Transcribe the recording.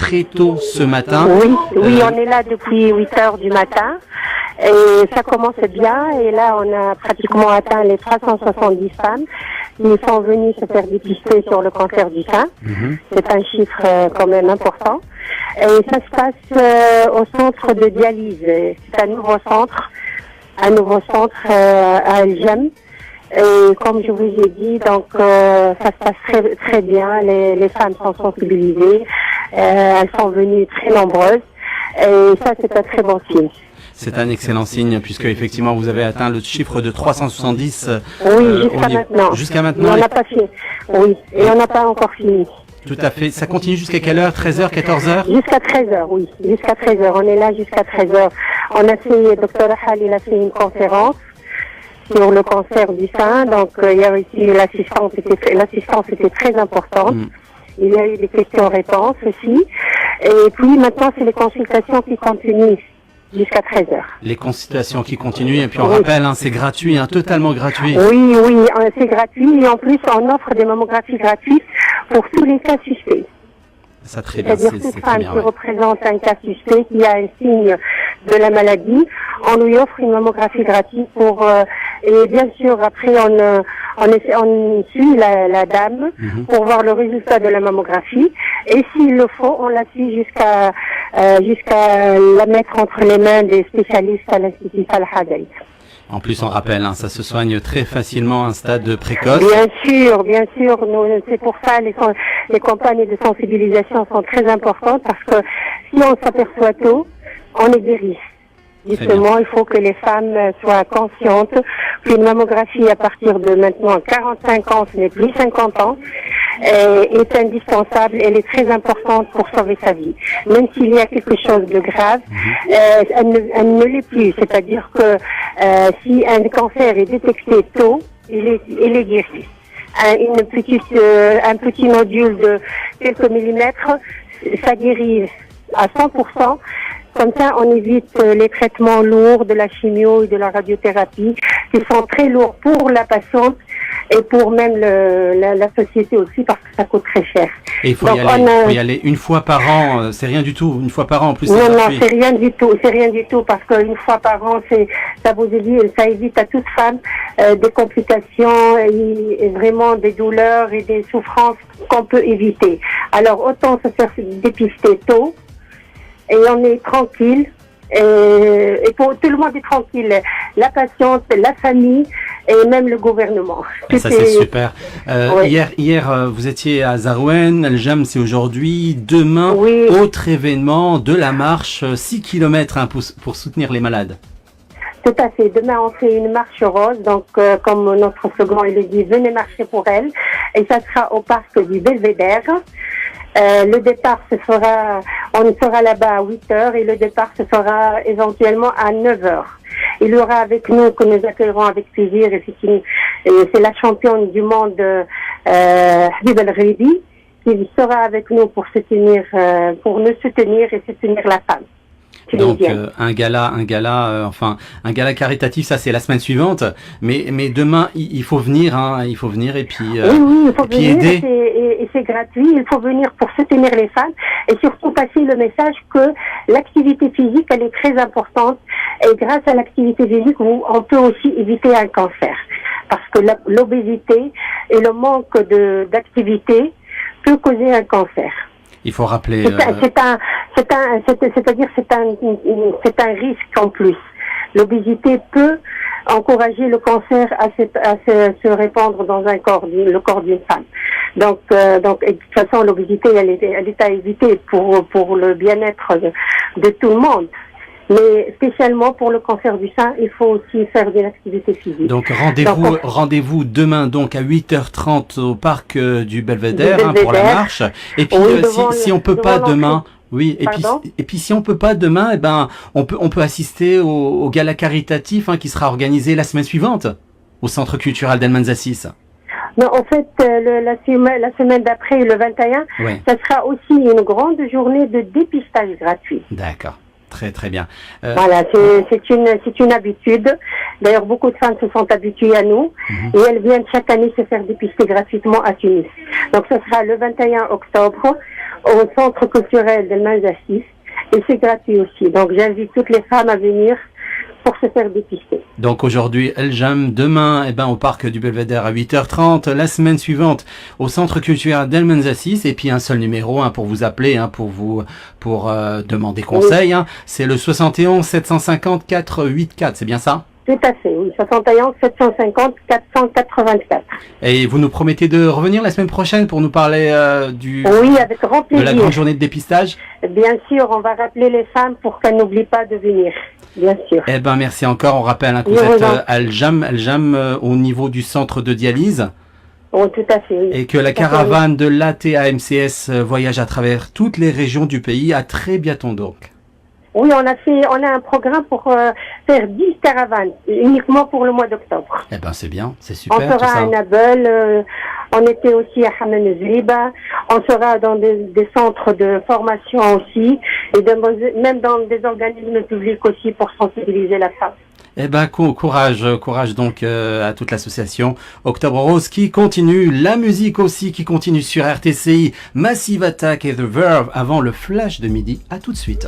très tôt ce matin. Oui, on est là depuis 8 heures du matin. Et ça commence bien. Et là, on a pratiquement atteint les 370 femmes qui sont venues se faire dépister sur le cancer du sein. C'est un chiffre quand même important. Et ça se passe au centre de dialyse. C'est un nouveau centre à Algem. Et comme je vous ai dit, donc ça se passe très très bien. Les femmes sont sensibilisées, elles sont venues très nombreuses. Et ça, c'est un très bon signe. C'est un excellent signe puisque effectivement vous avez atteint le chiffre de 370. Oui, maintenant. Jusqu'à maintenant. On n'a pas fini. Oui, et on n'a pas encore fini. Tout à fait. Ça continue jusqu'à quelle heure? 13h, 14h? Jusqu'à 13h, oui. Jusqu'à 13h. On est là jusqu'à 13h. On a fait, Dr Ahal, il a fait une conférence sur le cancer du sein. Donc, il y a aussi l'assistance était très importante. Il y a eu des questions-réponses aussi. Et puis, maintenant, c'est les consultations qui continuent jusqu'à 13h. Les consultations qui continuent. Et puis, on rappelle, c'est gratuit, totalement gratuit. Oui, c'est gratuit. Et en plus, on offre des mammographies gratuites pour tous les cas suspects. Ça, très bien. C'est-à-dire toute femme qui représente un cas suspect, qui a un signe de la maladie, on lui offre une mammographie gratuite pour et bien sûr après on suit la dame pour voir le résultat de la mammographie et s'il le faut on la suit jusqu'à la mettre entre les mains des spécialistes à l'Institut Al-Hadaï. En plus, on rappelle, ça se soigne très facilement à un stade précoce. Bien sûr. C'est pour ça les campagnes de sensibilisation sont très importantes parce que si on s'aperçoit tôt, on est guéri. Justement, il faut que les femmes soient conscientes qu'une mammographie à partir de maintenant 45 ans, ce n'est plus 50 ans, est indispensable, elle est très importante pour sauver sa vie. Même s'il y a quelque chose de grave, elle ne l'est plus. C'est-à-dire que si un cancer est détecté tôt, il est guéri. Un petit nodule de quelques millimètres, ça guérit à 100%. Comme ça, on évite les traitements lourds de la chimio et de la radiothérapie qui sont très lourds pour la patiente et pour même la société aussi parce que ça coûte très cher. Et il faut y aller une fois par an, c'est rien du tout, une fois par an en plus. Non, c'est rien du tout parce qu'une fois par an, ça évite à toute femme des complications et vraiment des douleurs et des souffrances qu'on peut éviter. Alors autant se faire dépister tôt. Et on est tranquille, et pour tout le monde est tranquille, la patiente, la famille et même le gouvernement. Ça c'est super. Hier, vous étiez à Zarouen, Al-Jam c'est aujourd'hui, demain, autre événement de la marche, 6 km pour soutenir les malades. Tout à fait. Demain, on fait une marche rose. Donc, comme notre slogan, il dit, venez marcher pour elle. Et ça sera au parc du Belvédère. Le départ on sera là-bas à 8h et le départ se fera éventuellement à 9h. Il y aura avec nous, que nous accueillerons avec plaisir, et c'est la championne du monde, Habib El-Ghribi, qui sera avec nous pour nous soutenir et soutenir la femme. Donc un gala caritatif, ça c'est la semaine suivante, mais demain il faut venir, il faut venir et puis il faut venir aider. Et c'est gratuit, il faut venir pour soutenir les femmes et surtout passer le message que l'activité physique elle est très importante et grâce à l'activité physique on peut aussi éviter un cancer parce que l'obésité et le manque d'activité peut causer un cancer. Il faut rappeler. C'est un risque en plus. L'obésité peut encourager le cancer à se répandre dans le corps d'une femme. Donc, et de toute façon, l'obésité, elle est à éviter pour le bien-être de tout le monde. Mais spécialement pour le cancer du sein, il faut aussi faire de l'activité physique. Donc rendez-vous demain donc à 8h30 au parc du Belvédère pour la marche. Et puis si on peut pas demain, et puis si on peut pas demain, on peut assister au gala caritatif qui sera organisé la semaine suivante au Centre culturel d'El Manzassis. Non, en fait, la semaine d'après, le 21, ça sera aussi une grande journée de dépistage gratuit. D'accord. Très très bien. Voilà, c'est une habitude. D'ailleurs, beaucoup de femmes se sont habituées à nous et elles viennent chaque année se faire dépister gratuitement à Tunis. Donc, ce sera le 21 octobre au centre culturel de Manzassis et c'est gratuit aussi. Donc j'invite toutes les femmes à venir pour se faire dépister. Donc aujourd'hui, El Jam, demain, au parc du Belvédère à 8h30, la semaine suivante au centre culturel d'El Manzassis, et puis un seul numéro pour vous appeler, pour demander conseil. Oui. C'est le 71 750 484, c'est bien ça? Tout à fait, oui. 71 750 484. Et vous nous promettez de revenir la semaine prochaine pour nous parler oui, avec grand plaisir. de la grande journée de dépistage? Bien sûr, on va rappeler les femmes pour qu'elles n'oublient pas de venir. Bien sûr. Merci encore. On rappelle que vous êtes El Jam au niveau du centre de dialyse. Oui, tout à fait. Oui. Et que la caravane de l'ATAMCS voyage à travers toutes les régions du pays. À très bientôt donc. Oui, on a un programme pour faire 10 caravanes, uniquement pour le mois d'octobre. C'est bien, c'est super. On sera à Nabeul, on était aussi à Hamen Zriba, on sera dans des centres de formation aussi, et même dans des organismes publics aussi pour sensibiliser la femme. Courage donc à toute l'association Octobre Rose qui continue, la musique aussi qui continue sur RTCI, Massive Attack et The Verve avant le flash de midi. À tout de suite.